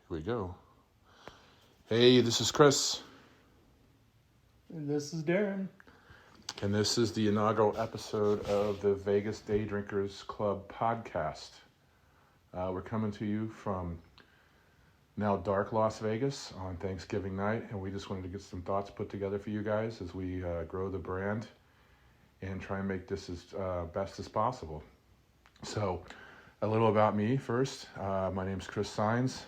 Here we go. Hey, this is Chris. And this is Darren. And this is the inaugural episode of the Vegas Day Drinkers Club podcast. We're coming to you from now dark Las Vegas on Thanksgiving night, and we just wanted to get some thoughts put together for you guys as we grow the brand and try and make this as best as possible. So, a little about me first. My name's Chris Sines.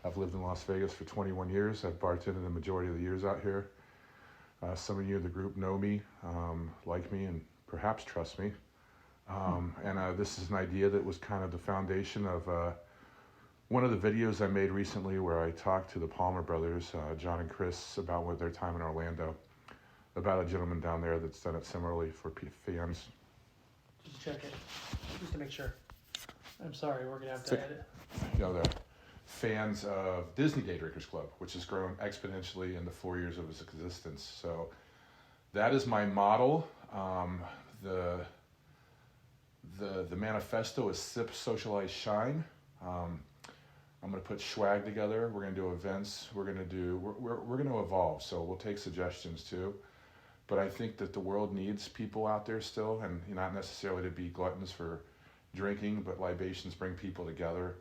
I've lived in Las Vegas for 21 years. I've bartended the majority of the years out here. Some of you in the group know me, like me, and perhaps trust me. And this is an idea that was kind of the foundation of one of the videos I made recently where I talked to the Palmer brothers, John and Chris, about their time in Orlando, about a gentleman down there that's done it similarly for fans. Just check it, just to make sure. I'm sorry, we're going to have to edit. The fans of Disney Day Drinkers Club, which has grown exponentially in the 4 years of its existence. So that is my model. The manifesto is Sip, Socialize, Shine. I'm going to put swag together. We're going to do events. We're going to evolve. So we'll take suggestions too. But I think that the world needs people out there still, and not necessarily to be gluttons for drinking, but libations bring people together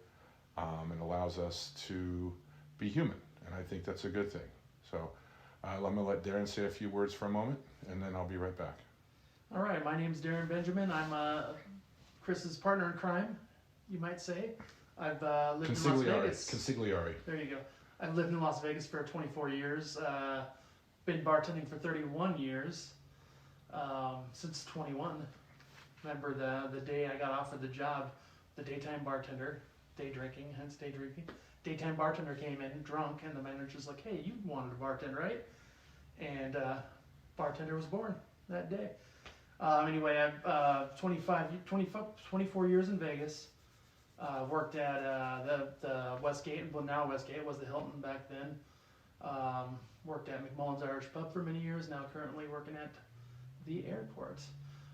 and allows us to be human. And I think that's a good thing. So I'm going to let Darren say a few words for a moment, and then I'll be right back. All right, my name's Darren Benjamin. I'm Chris's partner in crime, you might say. I've lived in Las Vegas. Consigliere. There you go. I've lived in Las Vegas for 24 years. Been bartending for 31 years, since 21. Remember the day I got offered the job, the daytime bartender, day drinking, hence day drinking. Daytime bartender came in drunk, and the manager's like, "Hey, you wanted to bartend, right?" And bartender was born that day. Anyway, I've 24 years in Vegas. Worked at the Westgate, well now Westgate was the Hilton back then. Worked at McMullen's Irish Pub for many years, now currently working at the airport.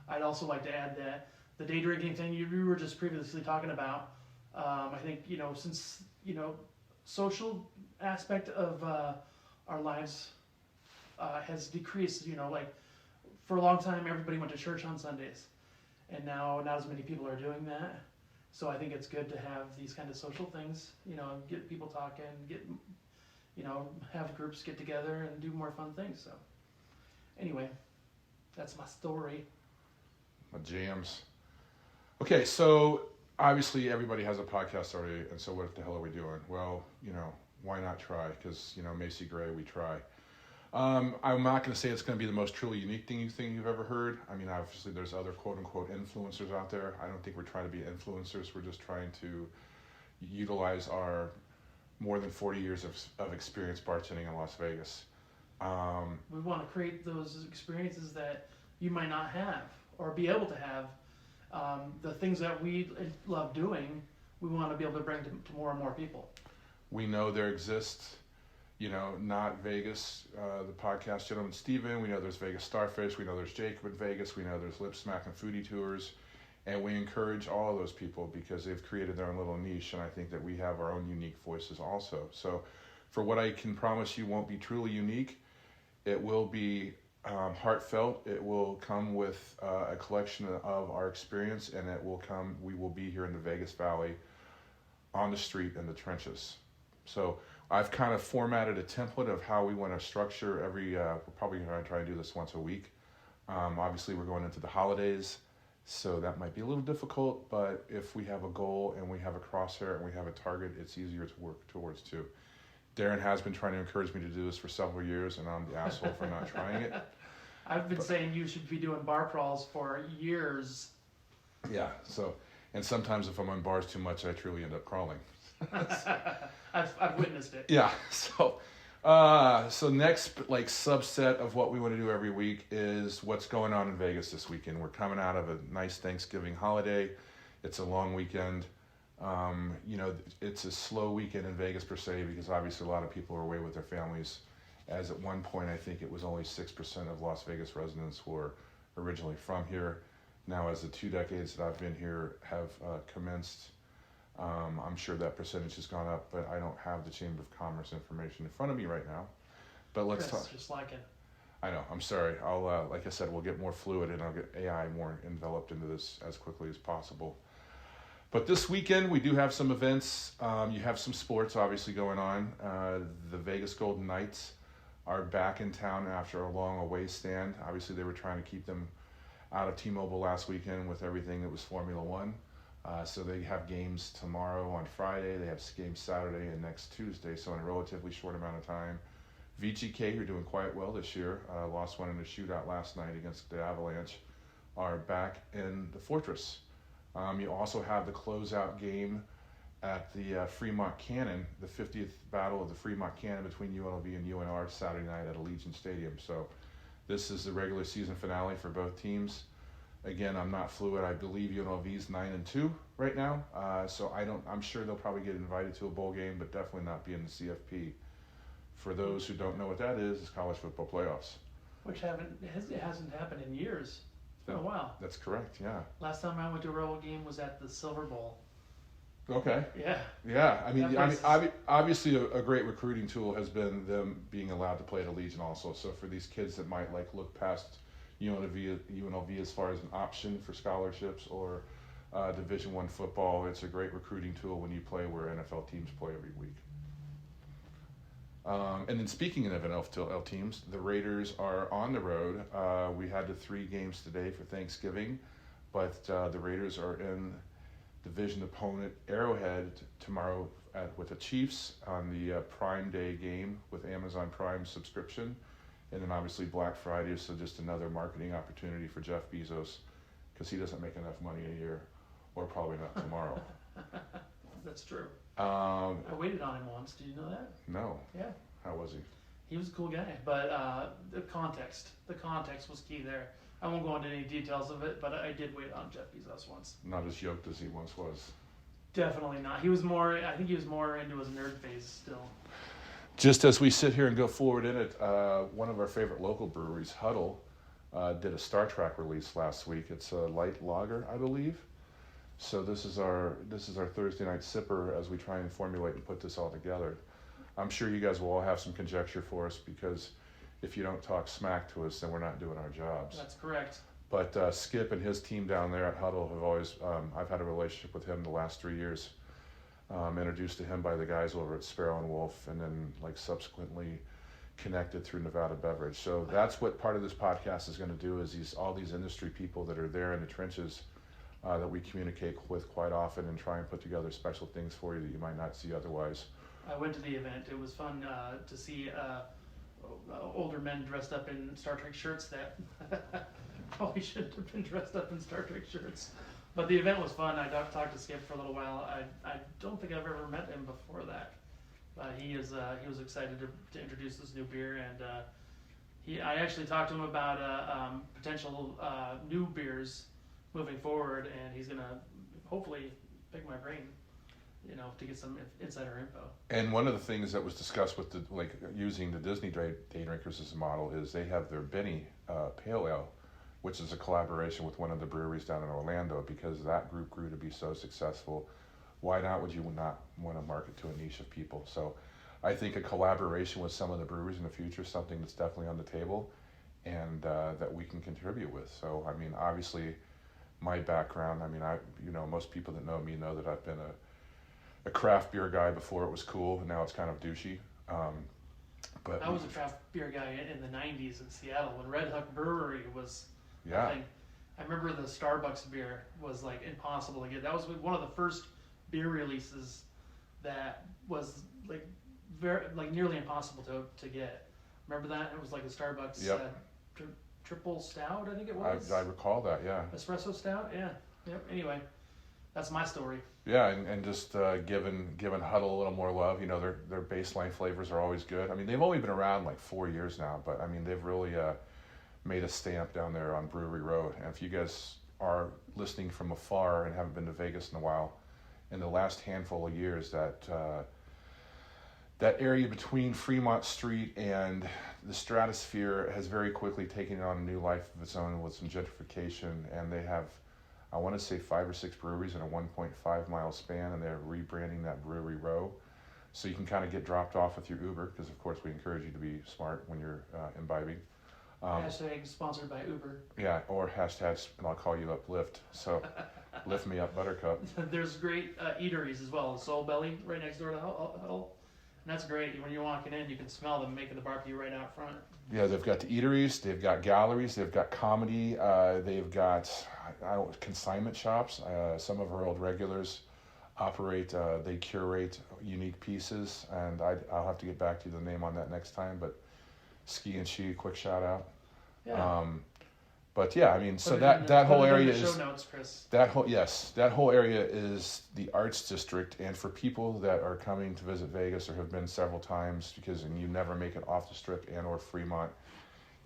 I'd also like to add that the day drinking thing you were just previously talking about, I think, since, social aspect of our lives has decreased, like for a long time everybody went to church on Sundays, and now not as many people are doing that. So I think it's good to have these kind of social things, get people talking, have groups get together and do more fun things. So anyway, that's my story. My jams. Okay, so obviously everybody has a podcast already, and so what the hell are we doing? Well, why not try? Because, Macy Gray, we try. I'm not going to say it's going to be the most truly unique thing you've ever heard. I mean, obviously there's other quote-unquote influencers out there. I don't think we're trying to be influencers. We're just trying to utilize our more than 40 years of experience bartending in Las Vegas. We want to create those experiences that you might not have or be able to have. The things that we love doing, we want to be able to bring to more and more people. We know there exists, not Vegas, the podcast gentleman Steven. We know there's Vegas Starfish. We know there's Jacob in Vegas. We know there's Lip Smack and Foodie Tours. And we encourage all of those people because they've created their own little niche. And I think that we have our own unique voices also. So for what I can promise you won't be truly unique, it will be heartfelt. It will come with a collection of our experience, and we will be here in the Vegas Valley on the street in the trenches. So I've kind of formatted a template of how we want to structure we're probably going to try and do this once a week. Obviously we're going into the holidays, so that might be a little difficult, but if we have a goal and we have a crosshair and we have a target, it's easier to work towards too. Darren has been trying to encourage me to do this for several years, and I'm the asshole for not trying it. I've been saying you should be doing bar crawls for years. Yeah, and sometimes if I'm on bars too much, I truly end up crawling. I've witnessed it. Yeah, so next subset of what we want to do every week is what's going on in Vegas this weekend. We're coming out of a nice Thanksgiving holiday. It's a long weekend. It's a slow weekend in Vegas per se because obviously a lot of people are away with their families. As at one point, I think it was only 6% of Las Vegas residents were originally from here. Now, as the 2 decades that I've been here have commenced, I'm sure that percentage has gone up, but I don't have the Chamber of Commerce information in front of me right now. But let's talk. Just like it. I know. I'm sorry. I'll, like I said, we'll get more fluid and I'll get AI more enveloped into this as quickly as possible. But this weekend we do have some events. You have some sports obviously going on. The Vegas Golden Knights are back in town after a long away stand. Obviously they were trying to keep them out of T-Mobile last weekend with everything that was Formula One. So they have games tomorrow on Friday. They have games Saturday and next Tuesday. So in a relatively short amount of time. VGK, who are doing quite well this year, lost one in a shootout last night against the Avalanche, are back in the Fortress. You also have the closeout game at the Fremont Cannon, the 50th Battle of the Fremont Cannon between UNLV and UNR Saturday night at Allegiant Stadium. So this is the regular season finale for both teams. Again, I'm not fluid. I believe UNLV is 9-2 right now. So I'm sure they'll probably get invited to a bowl game, but definitely not be in the CFP. For those who don't know what that is, it's college football playoffs. Which it hasn't happened in years. It's been a while. That's correct, yeah. Last time I went to a Rebel game was at the Silver Bowl. Okay. Yeah. Yeah, obviously a great recruiting tool has been them being allowed to play at Allegiant also. So for these kids that might look past UNLV as far as an option for scholarships or Division I football, it's a great recruiting tool when you play where NFL teams play every week. And then speaking of NFL teams, the Raiders are on the road. We had the 3 games today for Thanksgiving, but the Raiders are in division opponent Arrowhead tomorrow with the Chiefs on the Prime Day game with Amazon Prime subscription. And then obviously Black Friday, so just another marketing opportunity for Jeff Bezos because he doesn't make enough money a year, or probably not tomorrow. That's true. I waited on him once. Did you know that? No. Yeah. How was he? He was a cool guy, but the context was key there. I won't go into any details of it, but I did wait on Jeff Bezos once. Not as yoked as he once was. Definitely not. I think he was more into his nerd phase still. Just as we sit here and go forward in it, one of our favorite local breweries, Huddle, did a Star Trek release last week. It's a light lager, I believe. So this is our Thursday night sipper as we try and formulate and put this all together. I'm sure you guys will all have some conjecture for us because if you don't talk smack to us, then we're not doing our jobs. That's correct. But Skip and his team down there at Huddle have always, I've had a relationship with him the last 3 years. Introduced to him by the guys over at Sparrow and Wolf, and then subsequently connected through Nevada Beverage. So that's what part of this podcast is going to do is all these industry people that are there in the trenches that we communicate with quite often and try and put together special things for you that you might not see otherwise. I went to the event. It was fun to see older men dressed up in Star Trek shirts that probably shouldn't have been dressed up in Star Trek shirts. But the event was fun. I talked to Skip for a little while. I don't think I've ever met him before that. He was excited to introduce this new beer, and I actually talked to him about potential new beers moving forward, and he's gonna hopefully pick my brain, to get some insider info. And one of the things that was discussed with using the Disney Day Drinkers as a model is they have their Benny Pale Ale, which is a collaboration with one of the breweries down in Orlando. Because that group grew to be so successful, why not would you not want to market to a niche of people? So I think a collaboration with some of the breweries in the future is something that's definitely on the table and that we can contribute with. So, obviously my background, most people that know me know that I've been a craft beer guy before it was cool, and now it's kind of douchey. But I was a craft beer guy in the 90s in Seattle when Red Hook Brewery was yeah. I remember the Starbucks beer was impossible to get. That was one of the first beer releases that was very nearly impossible to get. Remember that? It was like a Starbucks triple stout, I think it was. I recall that, yeah. Espresso stout, yeah. Yep. Anyway, that's my story. Yeah, and just giving Huddle a little more love. Their baseline flavors are always good. They've only been around 4 years now, but they've really made a stamp down there on Brewery Road. And if you guys are listening from afar and haven't been to Vegas in a while, in the last handful of years, that area between Fremont Street and the Stratosphere has very quickly taken on a new life of its own with some gentrification, and they have I want to say 5 or 6 breweries in a 1.5 mile span, and they're rebranding that brewery row. So you can kind of get dropped off with your Uber, because of course we encourage you to be smart when you're imbibing. Hashtag sponsored by Uber. Yeah, or hashtags, and I'll call you up Lyft. So lift me up, Buttercup. There's great eateries as well. Soul Belly right next door to Huddle. And that's great. When you're walking in, you can smell them making the barbecue right out front. Yeah, they've got the eateries, they've got galleries, they've got comedy, they've got consignment shops. Some of our old regulars operate, they curate unique pieces, and I'll have to get back to you the name on that next time, but Ski and Chi, quick shout out. Yeah. But yeah, I mean, so that whole area is show notes, Chris. that whole area is the arts district, and for people that are coming to visit Vegas or have been several times, and you never make it off the Strip and or Fremont,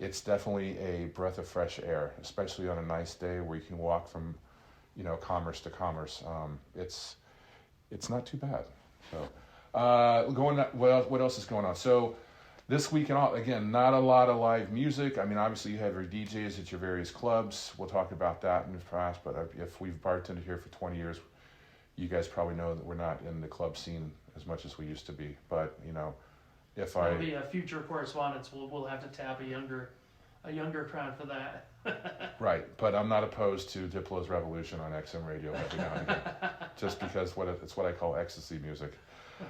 it's definitely a breath of fresh air, especially on a nice day where you can walk from, commerce to commerce. It's not too bad. So, what else is going on? So, this weekend, again, not a lot of live music. I mean, obviously you have your DJs at your various clubs. We'll talk about that in the past, but if we've bartended here for 20 years, you guys probably know that we're not in the club scene as much as we used to be. But, if That'll be a future correspondence. We'll have to tap a younger crowd for that. Right, but I'm not opposed to Diplo's Revolution on XM radio every now and again, just because it's what I call ecstasy music.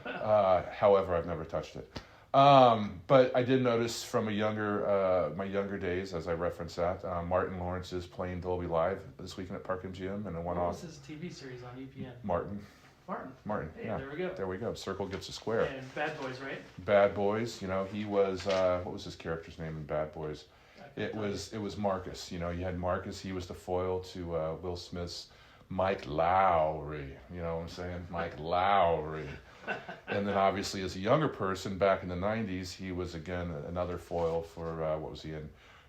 However, I've never touched it. But I did notice from my younger days, as I referenced that, Martin Lawrence is playing Dolby Live this weekend at Park MGM, and it went off. What's his TV series on UPN? Martin. Hey, yeah. There we go. Circle gets a square. And Bad Boys, right? Bad Boys. He was what was his character's name in Bad Boys? It was Marcus. You had Marcus. He was the foil to Will Smith's Mike Lowry. You know what I'm saying? Mike Lowry. And then obviously as a younger person back in the 90s, he was again another foil for, what was he in?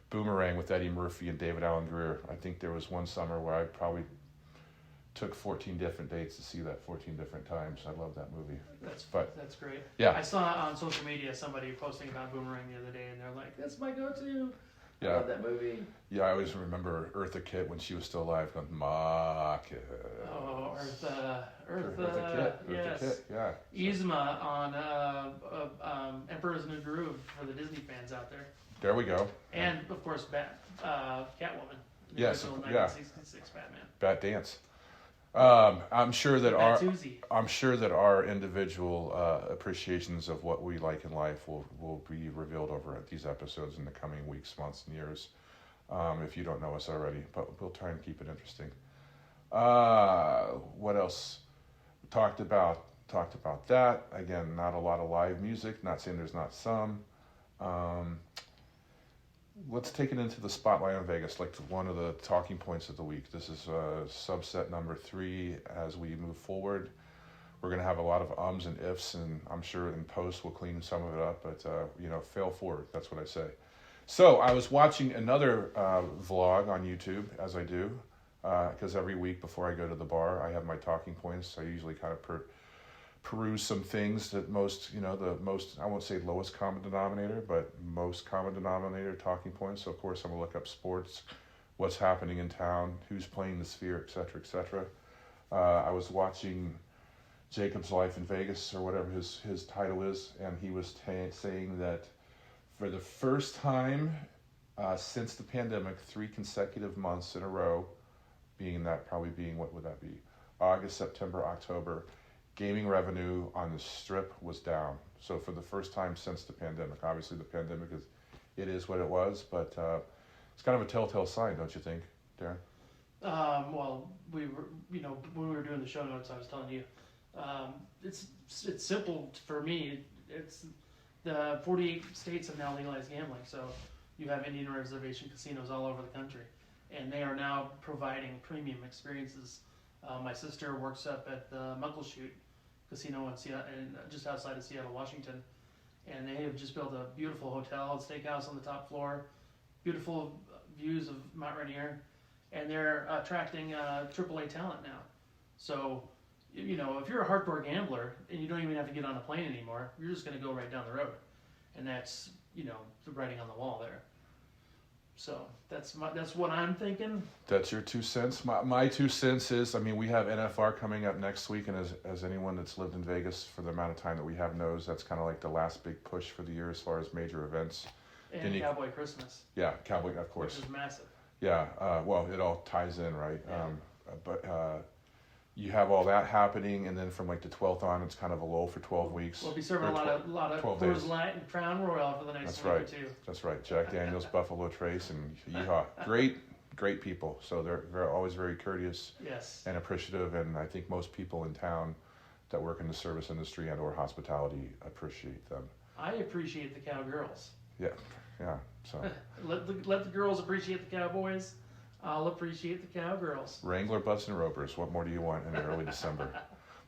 Boomerang with Eddie Murphy and David Alan Grier. I think there was one summer where I probably took 14 different dates to see that 14 different times. I love that movie. That's great. Yeah. I saw on social media somebody posting about Boomerang the other day, and they're like, that's my go-to. Yeah. I love that movie. Yeah, I always remember Eartha Kitt when she was still alive going, Marcus. Oh, Eartha Kitt. Yes. Eartha Kitt, yeah. Yzma on Emperor's New Groove for the Disney fans out there. There we go. And, of course, Catwoman. Yes, original yeah. 1966 Batman. Bat Dance. I'm sure that our individual appreciations of what we like in life will be revealed over these episodes in the coming weeks, months, and years. If you don't know us already, but we'll try and keep it interesting. What else? Talked about that. Again, not a lot of live music. Not saying there's not some. Let's take it into the spotlight on Vegas, like one of the talking points of the week. This is subset number 3 as we move forward. We're going to have a lot of ums and ifs, and I'm sure in post we'll clean some of it up, but, fail forward. That's what I say. So I was watching another vlog on YouTube, as I do, because every week before I go to the bar, I have my talking points. I usually kind of peruse some things that I won't say lowest common denominator, but most common denominator talking points. So of course I'm gonna look up sports, what's happening in town, who's playing the Sphere, etc. I was watching Jacob's Life in Vegas, or whatever his title is, and he was saying that for the first time since the pandemic, 3 consecutive months in a row, what would that be? August, September, October, gaming revenue on the Strip was down. So for the first time since the pandemic. Obviously the pandemic is what it was, but it's kind of a telltale sign, don't you think, Darren? Well, we were, when we were doing the show notes, I was telling you, it's simple for me. It's the 48 states have now legalized gambling, so you have Indian reservation casinos all over the country, and they are now providing premium experiences. My sister works up at the Muckleshoot Casino in Seattle, just outside of Seattle, Washington, and they have just built a beautiful hotel and steakhouse on the top floor, beautiful views of Mount Rainier, and they're attracting AAA talent now. So, if you're a hardcore gambler and you don't even have to get on a plane anymore, you're just going to go right down the road, and that's the writing on the wall there. So that's what I'm thinking. That's your 2 cents. My 2 cents is, I mean, we have NFR coming up next week, and as anyone that's lived in Vegas for the amount of time that we have knows, that's kind of like the last big push for the year as far as major events. And Cowboy Christmas. Yeah, Cowboy, of course. Which is massive. Yeah, well, it all ties in, right? Yeah. But you have all that happening, and then from like the 12th on, it's kind of a lull for 12 weeks. We'll be serving a lot of Coors Light and Crown Royal for the next week or two. That's right. Jack Daniels, Buffalo Trace, and yeehaw. Great people. So they're always very courteous. Yes. And appreciative, and I think most people in town that work in the service industry and or hospitality appreciate them. I appreciate the cowgirls. Yeah. So let the girls appreciate the cowboys. I'll appreciate the cowgirls. Wrangler, Butts, and Ropers. What more do you want in early December?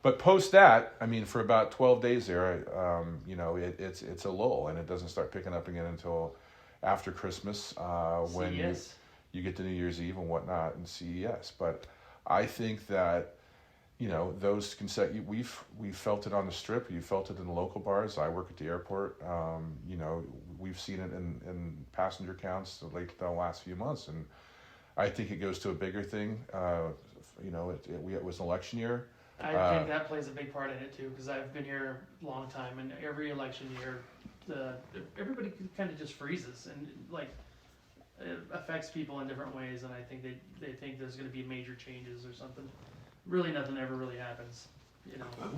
But post that, I mean, for about 12 days there, it's a lull, and it doesn't start picking up again until after Christmas when you get to New Year's Eve and whatnot and CES. But I think that, those we've felt it on the Strip. You felt it in the local bars. I work at the airport. We've seen it in passenger counts like the last few months, and I think it goes to a bigger thing. It was an election year. I think that plays a big part in it too, because I've been here a long time, and every election year, everybody kind of just freezes, and like it affects people in different ways. And I think they think there's going to be major changes or something. Really, nothing ever really happens.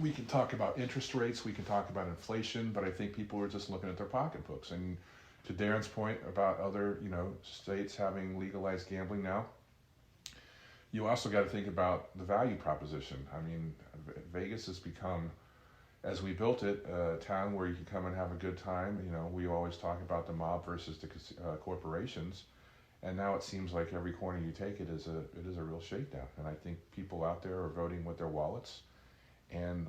We can talk about interest rates, we can talk about inflation, but I think people are just looking at their pocketbooks. And to Darren's point about other, states having legalized gambling now, you also got to think about the value proposition. I mean, Vegas has become, as we built it, a town where you can come and have a good time. We always talk about the mob versus the corporations, and now it seems like every corner you take it is a real shakedown. And I think people out there are voting with their wallets, and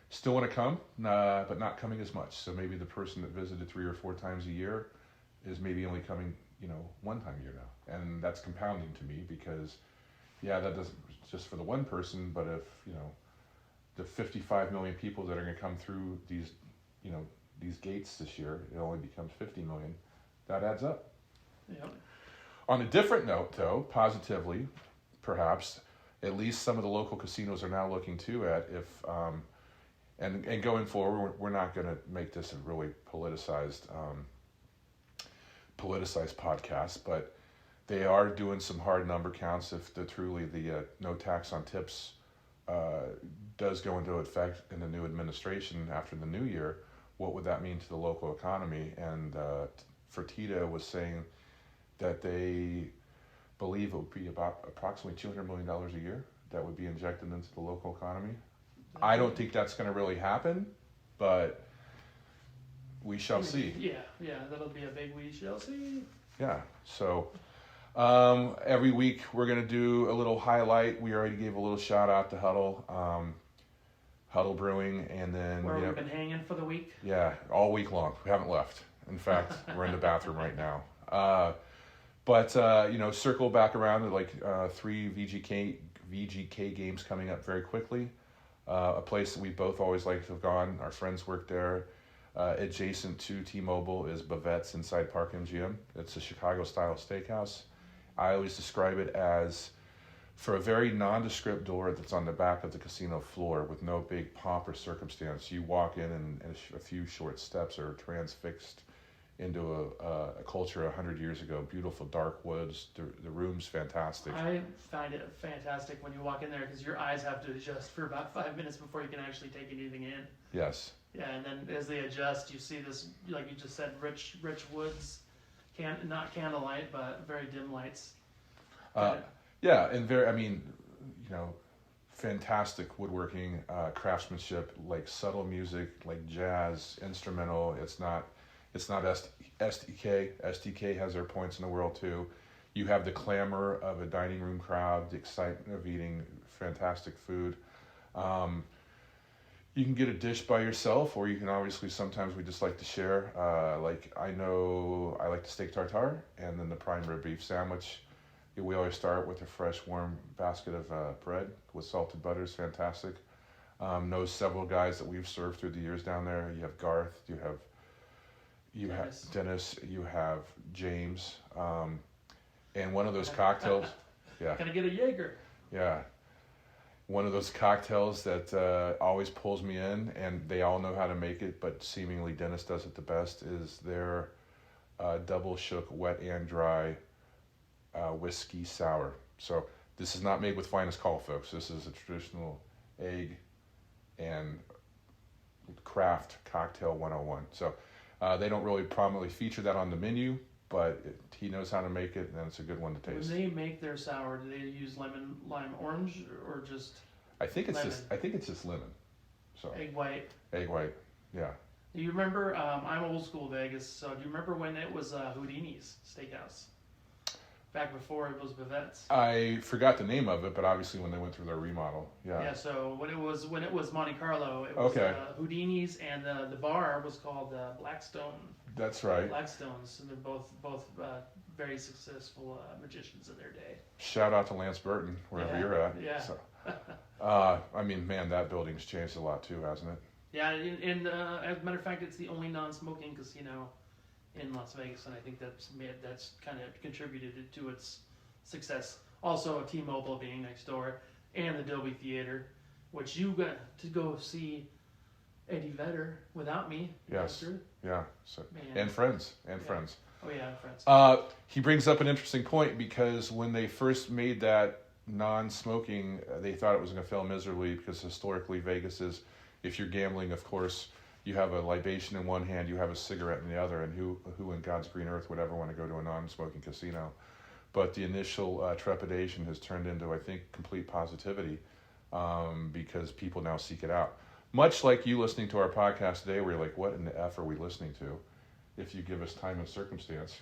still want to come, but not coming as much. So maybe the person that visited 3 or 4 times a year is maybe only coming, 1 time a year now. And that's compounding to me because, that doesn't just for the one person, but if, the 55 million people that are going to come through these gates this year, it only becomes 50 million. That adds up. Yep. On a different note, though, positively, perhaps, at least some of the local casinos are now looking too at if, and going forward, we're not going to make this a really politicized podcast, but they are doing some hard number counts if truly the no tax on tips does go into effect in the new administration after the new year. What would that mean to the local economy? And Fertitta was saying that they believe it would be about approximately $200 million a year that would be injected into the local economy. I don't think that's going to really happen, but we shall see. Yeah, that'll be a big we shall see. Yeah, so every week we're going to do a little highlight. We already gave a little shout out to Huddle Brewing, and then where we've been hanging for the week. Yeah, all week long. We haven't left. In fact, we're in the bathroom right now. But circle back around to like 3 VGK games coming up very quickly. A place that we both always like to have gone. Our friends work there. Adjacent to T-Mobile is Bavette's Inside Park MGM. It's a Chicago-style steakhouse. I always describe it as for a very nondescript door that's on the back of the casino floor with no big pomp or circumstance. You walk in and a few short steps are transfixed into a culture 100 years ago. Beautiful dark woods. The room's fantastic. I find it fantastic when you walk in there because your eyes have to adjust for about 5 minutes before you can actually take anything in. Yes. Yeah, and then as they adjust, you see this, like you just said, rich woods, not candlelight, but very dim lights. Yeah, and fantastic woodworking, craftsmanship, like subtle music, like jazz, instrumental. It's not SDK. SDK has their points in the world too. You have the clamor of a dining room crowd, the excitement of eating fantastic food. You can get a dish by yourself, or you can obviously, sometimes we just like to share. Like I know I like the steak tartare and then the prime rib beef sandwich. We always start with a fresh, warm basket of bread with salted butter. It's fantastic. Know several guys that we've served through the years down there. You have Garth, you have You Dennis. have Dennis. You have James. And one of those cocktails. Yeah. Can I get a Jaeger? Yeah. One of those cocktails that always pulls me in, and they all know how to make it, but seemingly Dennis does it the best, is their double shook wet and dry whiskey sour. So this is not made with finest call, folks. This is a traditional egg and craft cocktail 101. So they don't really prominently feature that on the menu, but he knows how to make it, and it's a good one to taste. When they make their sour, do they use lemon, lime, orange, or just I think it's lemon? just lemon. So Egg white. egg white, yeah. Do you remember? I'm old school Vegas, so do you remember when it was Houdini's Steakhouse? Back before it was Bavette's. I forgot the name of it, but obviously when they went through their remodel, yeah. Yeah. So when it was Monte Carlo, it was Houdini's, and the bar was called Blackstone. That's right. Blackstones, and they're both very successful magicians in their day. Shout out to Lance Burton, wherever you're at. Yeah. So, I mean, man, that building's changed a lot too, hasn't it? Yeah, and as a matter of fact, it's the only non-smoking casino in Las Vegas, and I think that's kind of contributed to its success. Also, T-Mobile being next door, and the Dolby Theater, which you got to go see Eddie Vedder without me. Yes. After. Yeah. So Man. and friends. Oh yeah, friends. He brings up an interesting point, because when they first made that non-smoking, they thought it was going to fail miserably, because historically Vegas is, if you're gambling, of course, you have a libation in one hand, you have a cigarette in the other, and who in God's green earth would ever want to go to a non-smoking casino? But the initial trepidation has turned into, I think, complete positivity, because people now seek it out. Much like you listening to our podcast today, where you're like, what in the F are we listening to? If you give us time and circumstance.